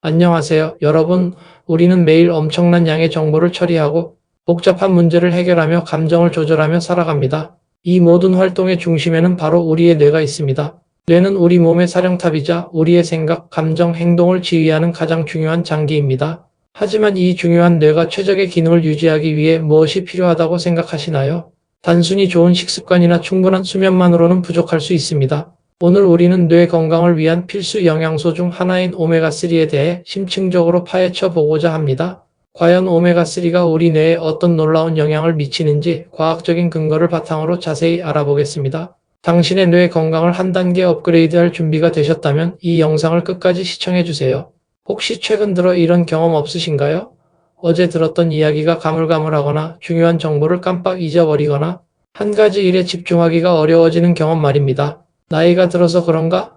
안녕하세요, 여러분. 우리는 매일 엄청난 양의 정보를 처리하고 복잡한 문제를 해결하며 감정을 조절하며 살아갑니다. 이 모든 활동의 중심에는 바로 우리의 뇌가 있습니다. 뇌는 우리 몸의 사령탑이자 우리의 생각, 감정, 행동을 지휘하는 가장 중요한 장기입니다. 하지만 이 중요한 뇌가 최적의 기능을 유지하기 위해 무엇이 필요하다고 생각하시나요? 단순히 좋은 식습관이나 충분한 수면만으로는 부족할 수 있습니다. 오늘 우리는 뇌 건강을 위한 필수 영양소 중 하나인 오메가3에 대해 심층적으로 파헤쳐 보고자 합니다. 과연 오메가3가 우리 뇌에 어떤 놀라운 영향을 미치는지 과학적인 근거를 바탕으로 자세히 알아보겠습니다. 당신의 뇌 건강을 한 단계 업그레이드할 준비가 되셨다면 이 영상을 끝까지 시청해주세요. 혹시 최근 들어 이런 경험 없으신가요? 어제 들었던 이야기가 가물가물하거나 중요한 정보를 깜빡 잊어버리거나 한 가지 일에 집중하기가 어려워지는 경험 말입니다. 나이가 들어서 그런가?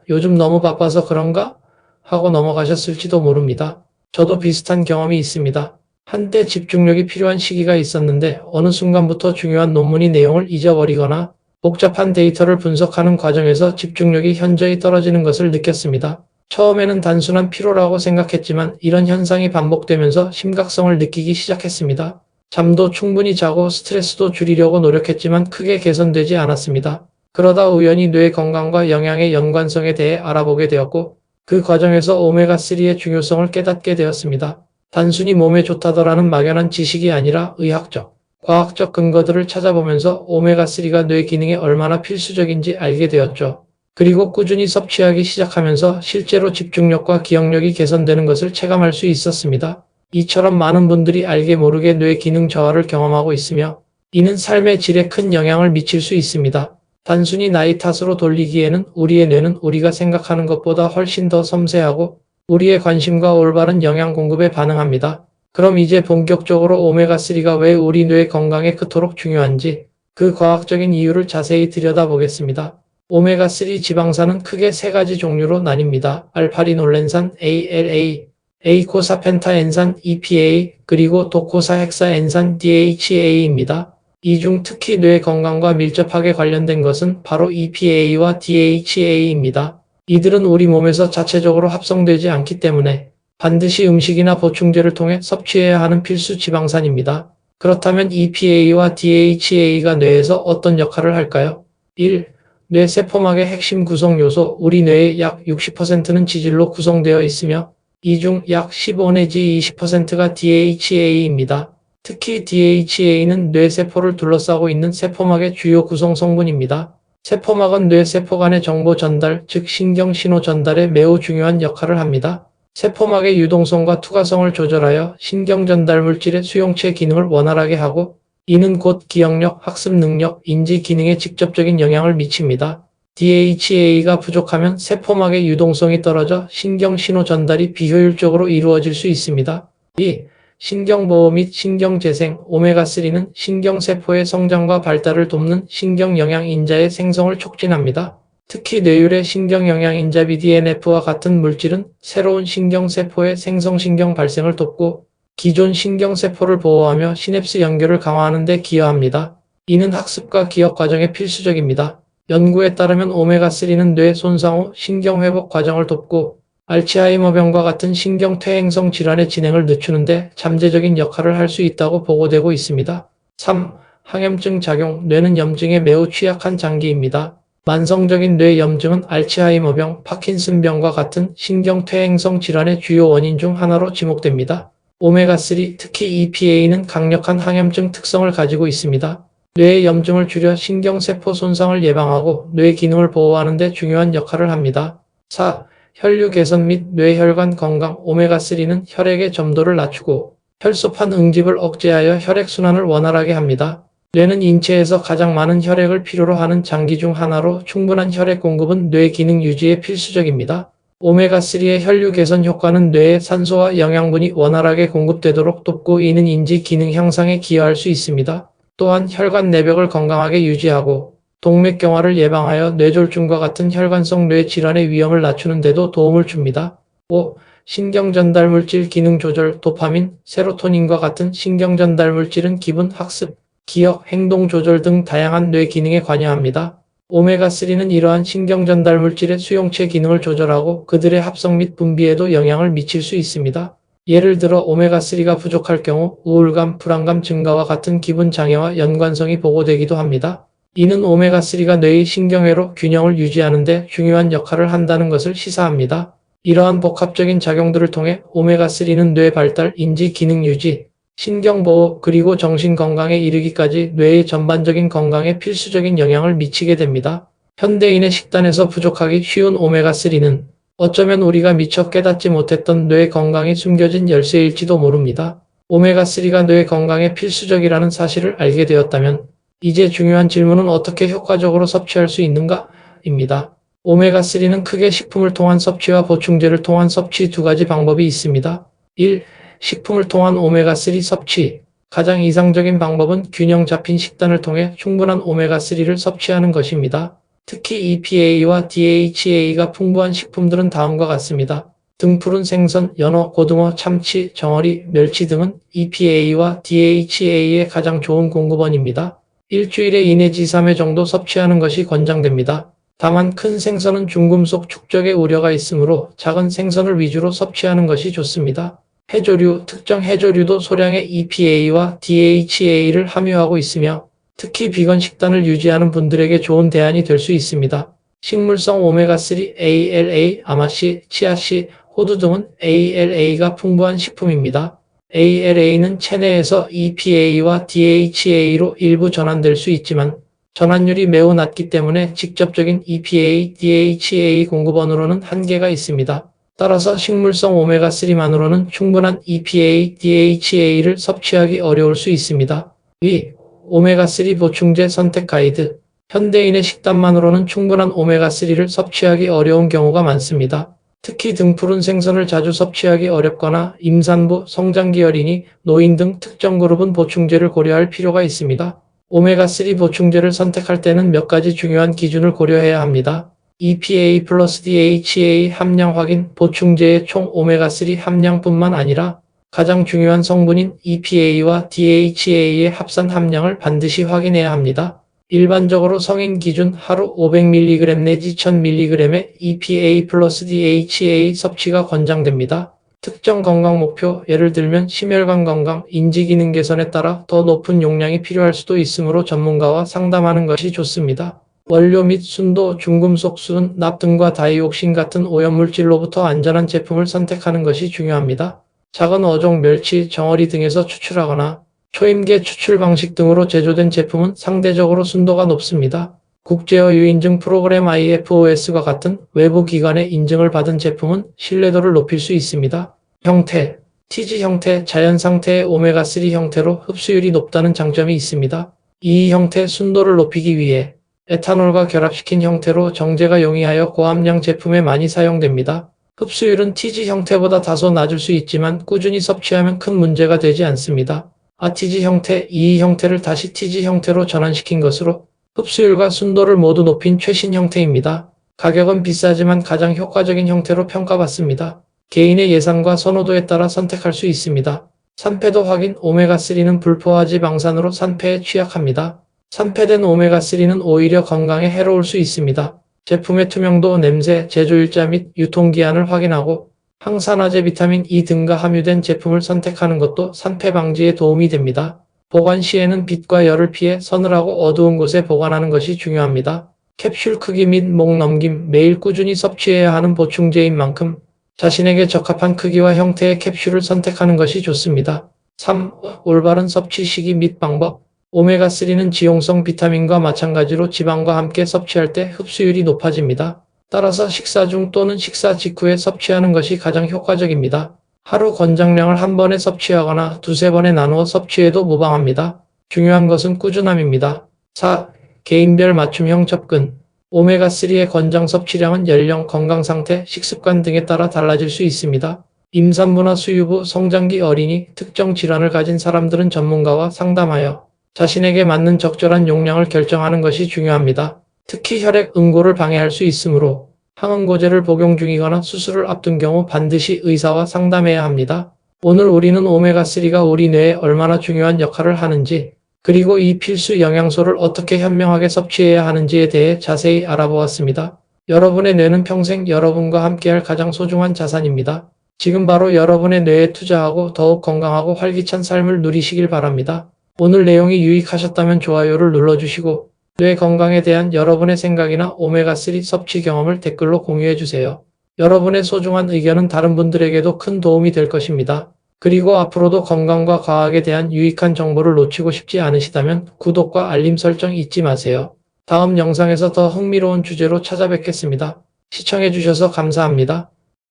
요즘 너무 바빠서 그런가? 하고 넘어가셨을지도 모릅니다. 저도 비슷한 경험이 있습니다. 한때 집중력이 필요한 시기가 있었는데 어느 순간부터 중요한 논문의 내용을 잊어버리거나 복잡한 데이터를 분석하는 과정에서 집중력이 현저히 떨어지는 것을 느꼈습니다. 처음에는 단순한 피로라고 생각했지만 이런 현상이 반복되면서 심각성을 느끼기 시작했습니다. 잠도 충분히 자고 스트레스도 줄이려고 노력했지만 크게 개선되지 않았습니다. 그러다 우연히 뇌 건강과 영양의 연관성에 대해 알아보게 되었고 그 과정에서 오메가3의 중요성을 깨닫게 되었습니다. 단순히 몸에 좋다더라는 막연한 지식이 아니라 의학적, 과학적 근거들을 찾아보면서 오메가3가 뇌 기능에 얼마나 필수적인지 알게 되었죠. 그리고 꾸준히 섭취하기 시작하면서 실제로 집중력과 기억력이 개선되는 것을 체감할 수 있었습니다. 이처럼 많은 분들이 알게 모르게 뇌 기능 저하를 경험하고 있으며 이는 삶의 질에 큰 영향을 미칠 수 있습니다. 단순히 나이 탓으로 돌리기에는 우리의 뇌는 우리가 생각하는 것보다 훨씬 더 섬세하고 우리의 관심과 올바른 영양 공급에 반응합니다. 그럼 이제 본격적으로 오메가3가 왜 우리 뇌 건강에 그토록 중요한지 그 과학적인 이유를 자세히 들여다보겠습니다. 오메가3 지방산은 크게 세 가지 종류로 나뉩니다. 알파리놀렌산 ALA, 에이코사펜타엔산 EPA, 그리고 도코사헥사엔산 DHA입니다. 이 중 특히 뇌 건강과 밀접하게 관련된 것은 바로 EPA와 DHA입니다. 이들은 우리 몸에서 자체적으로 합성되지 않기 때문에 반드시 음식이나 보충제를 통해 섭취해야 하는 필수 지방산입니다. 그렇다면 EPA와 DHA가 뇌에서 어떤 역할을 할까요? 1. 뇌 세포막의 핵심 구성 요소. 우리 뇌의 약 60%는 지질로 구성되어 있으며 이 중 약 15 내지 20%가 DHA입니다. 특히 DHA는 뇌세포를 둘러싸고 있는 세포막의 주요 구성 성분입니다. 세포막은 뇌세포 간의 정보 전달, 즉 신경 신호 전달에 매우 중요한 역할을 합니다. 세포막의 유동성과 투과성을 조절하여 신경 전달 물질의 수용체 기능을 원활하게 하고 이는 곧 기억력, 학습 능력, 인지 기능에 직접적인 영향을 미칩니다. DHA가 부족하면 세포막의 유동성이 떨어져 신경 신호 전달이 비효율적으로 이루어질 수 있습니다. 2. 신경보호 및 신경재생. 오메가3는 신경세포의 성장과 발달을 돕는 신경영양인자의 생성을 촉진합니다. 특히 뇌율의 신경영양인자 BDNF와 같은 물질은 새로운 신경세포의 생성신경 발생을 돕고 기존 신경세포를 보호하며 시냅스 연결을 강화하는 데 기여합니다. 이는 학습과 기억 과정에 필수적입니다. 연구에 따르면 오메가3는 뇌 손상 후 신경회복 과정을 돕고 알츠하이머병과 같은 신경퇴행성 질환의 진행을 늦추는데 잠재적인 역할을 할 수 있다고 보고되고 있습니다. 3. 항염증 작용. 뇌는 염증에 매우 취약한 장기입니다. 만성적인 뇌 염증은 알츠하이머병, 파킨슨병과 같은 신경퇴행성 질환의 주요 원인 중 하나로 지목됩니다. 오메가3, 특히 EPA는 강력한 항염증 특성을 가지고 있습니다. 뇌의 염증을 줄여 신경세포 손상을 예방하고 뇌 기능을 보호하는 데 중요한 역할을 합니다. 4. 혈류 개선 및 뇌혈관 건강. 오메가3는 혈액의 점도를 낮추고 혈소판 응집을 억제하여 혈액순환을 원활하게 합니다. 뇌는 인체에서 가장 많은 혈액을 필요로 하는 장기 중 하나로 충분한 혈액 공급은 뇌 기능 유지에 필수적입니다. 오메가3의 혈류 개선 효과는 뇌에 산소와 영양분이 원활하게 공급되도록 돕고 이는 인지 기능 향상에 기여할 수 있습니다. 또한 혈관 내벽을 건강하게 유지하고 동맥경화를 예방하여 뇌졸중과 같은 혈관성 뇌 질환의 위험을 낮추는 데도 도움을 줍니다. 5. 신경전달물질 기능 조절. 도파민, 세로토닌과 같은 신경전달물질은 기분, 학습, 기억, 행동 조절 등 다양한 뇌 기능에 관여합니다. 오메가3는 이러한 신경 전달 물질의 수용체 기능을 조절하고 그들의 합성 및 분비에도 영향을 미칠 수 있습니다. 예를 들어 오메가3가 부족할 경우 우울감, 불안감 증가와 같은 기분 장애와 연관성이 보고되기도 합니다. 이는 오메가3가 뇌의 신경회로 균형을 유지하는 데 중요한 역할을 한다는 것을 시사합니다. 이러한 복합적인 작용들을 통해 오메가3는 뇌 발달, 인지 기능 유지, 신경보호, 그리고 정신 건강에 이르기까지 뇌의 전반적인 건강에 필수적인 영향을 미치게 됩니다. 현대인의 식단에서 부족하기 쉬운 오메가3는 어쩌면 우리가 미처 깨닫지 못했던 뇌 건강이 숨겨진 열쇠일지도 모릅니다. 오메가3가 뇌 건강에 필수적이라는 사실을 알게 되었다면 이제 중요한 질문은 어떻게 효과적으로 섭취할 수 있는가?입니다. 오메가3는 크게 식품을 통한 섭취와 보충제를 통한 섭취 두 가지 방법이 있습니다. 1. 식품을 통한 오메가3 섭취. 가장 이상적인 방법은 균형 잡힌 식단을 통해 충분한 오메가3를 섭취하는 것입니다. 특히 EPA와 DHA가 풍부한 식품들은 다음과 같습니다. 등푸른 생선, 연어, 고등어, 참치, 정어리, 멸치 등은 EPA와 DHA의 가장 좋은 공급원입니다. 일주일에 2 내지 3회 정도 섭취하는 것이 권장됩니다. 다만 큰 생선은 중금속 축적의 우려가 있으므로 작은 생선을 위주로 섭취하는 것이 좋습니다. 해조류, 특정 해조류도 소량의 EPA와 DHA를 함유하고 있으며 특히 비건 식단을 유지하는 분들에게 좋은 대안이 될 수 있습니다. 식물성 오메가3, ALA, 아마씨, 치아씨, 호두 등은 ALA가 풍부한 식품입니다. ALA는 체내에서 EPA와 DHA로 일부 전환될 수 있지만 전환율이 매우 낮기 때문에 직접적인 EPA, DHA 공급원으로는 한계가 있습니다. 따라서 식물성 오메가3만으로는 충분한 EPA, DHA를 섭취하기 어려울 수 있습니다. 위, 오메가3 보충제 선택 가이드. 현대인의 식단만으로는 충분한 오메가3를 섭취하기 어려운 경우가 많습니다. 특히 등푸른 생선을 자주 섭취하기 어렵거나 임산부, 성장기 어린이, 노인 등 특정 그룹은 보충제를 고려할 필요가 있습니다. 오메가3 보충제를 선택할 때는 몇 가지 중요한 기준을 고려해야 합니다. EPA 플러스 DHA 함량 확인. 보충제의 총 오메가3 함량뿐만 아니라 가장 중요한 성분인 EPA와 DHA의 합산 함량을 반드시 확인해야 합니다. 일반적으로 성인 기준 하루 500mg 내지 1000mg의 EPA 플러스 DHA 섭취가 권장됩니다. 특정 건강 목표, 예를 들면 심혈관 건강, 인지 기능 개선에 따라 더 높은 용량이 필요할 수도 있으므로 전문가와 상담하는 것이 좋습니다. 원료 및 순도, 중금속 수은, 납 등과 다이옥신 같은 오염물질로부터 안전한 제품을 선택하는 것이 중요합니다. 작은 어종, 멸치, 정어리 등에서 추출하거나 초임계 추출 방식 등으로 제조된 제품은 상대적으로 순도가 높습니다. 국제어 유인증 프로그램 IFOS과 같은 외부 기관의 인증을 받은 제품은 신뢰도를 높일 수 있습니다. 형태, TG 형태, 자연 상태의 오메가3 형태로 흡수율이 높다는 장점이 있습니다. 이 형태 순도를 높이기 위해 에탄올과 결합시킨 형태로 정제가 용이하여 고함량 제품에 많이 사용됩니다. 흡수율은 TG 형태보다 다소 낮을 수 있지만 꾸준히 섭취하면 큰 문제가 되지 않습니다. TG 형태, 이 형태를 다시 TG 형태로 전환시킨 것으로 흡수율과 순도를 모두 높인 최신 형태입니다. 가격은 비싸지만 가장 효과적인 형태로 평가받습니다. 개인의 예산과 선호도에 따라 선택할 수 있습니다. 산패도 확인. 오메가3는 불포화 지방산으로 산패에 취약합니다. 산패된 오메가3는 오히려 건강에 해로울 수 있습니다. 제품의 투명도, 냄새, 제조일자 및 유통기한을 확인하고 항산화제, 비타민 E 등과 함유된 제품을 선택하는 것도 산패 방지에 도움이 됩니다. 보관 시에는 빛과 열을 피해 서늘하고 어두운 곳에 보관하는 것이 중요합니다. 캡슐 크기 및 목 넘김. 매일 꾸준히 섭취해야 하는 보충제인 만큼 자신에게 적합한 크기와 형태의 캡슐을 선택하는 것이 좋습니다. 3. 올바른 섭취 시기 및 방법. 오메가3는 지용성 비타민과 마찬가지로 지방과 함께 섭취할 때 흡수율이 높아집니다. 따라서 식사 중 또는 식사 직후에 섭취하는 것이 가장 효과적입니다. 하루 권장량을 한 번에 섭취하거나 두세 번에 나누어 섭취해도 무방합니다. 중요한 것은 꾸준함입니다. 4. 개인별 맞춤형 접근. 오메가3의 권장 섭취량은 연령, 건강 상태, 식습관 등에 따라 달라질 수 있습니다. 임산부나 수유부, 성장기 어린이, 특정 질환을 가진 사람들은 전문가와 상담하여 자신에게 맞는 적절한 용량을 결정하는 것이 중요합니다. 특히 혈액 응고를 방해할 수 있으므로 항응고제를 복용 중이거나 수술을 앞둔 경우 반드시 의사와 상담해야 합니다. 오늘 우리는 오메가3가 우리 뇌에 얼마나 중요한 역할을 하는지, 그리고 이 필수 영양소를 어떻게 현명하게 섭취해야 하는지에 대해 자세히 알아보았습니다. 여러분의 뇌는 평생 여러분과 함께할 가장 소중한 자산입니다. 지금 바로 여러분의 뇌에 투자하고 더욱 건강하고 활기찬 삶을 누리시길 바랍니다. 오늘 내용이 유익하셨다면 좋아요를 눌러주시고 뇌 건강에 대한 여러분의 생각이나 오메가3 섭취 경험을 댓글로 공유해주세요. 여러분의 소중한 의견은 다른 분들에게도 큰 도움이 될 것입니다. 그리고 앞으로도 건강과 과학에 대한 유익한 정보를 놓치고 싶지 않으시다면 구독과 알림 설정 잊지 마세요. 다음 영상에서 더 흥미로운 주제로 찾아뵙겠습니다. 시청해주셔서 감사합니다.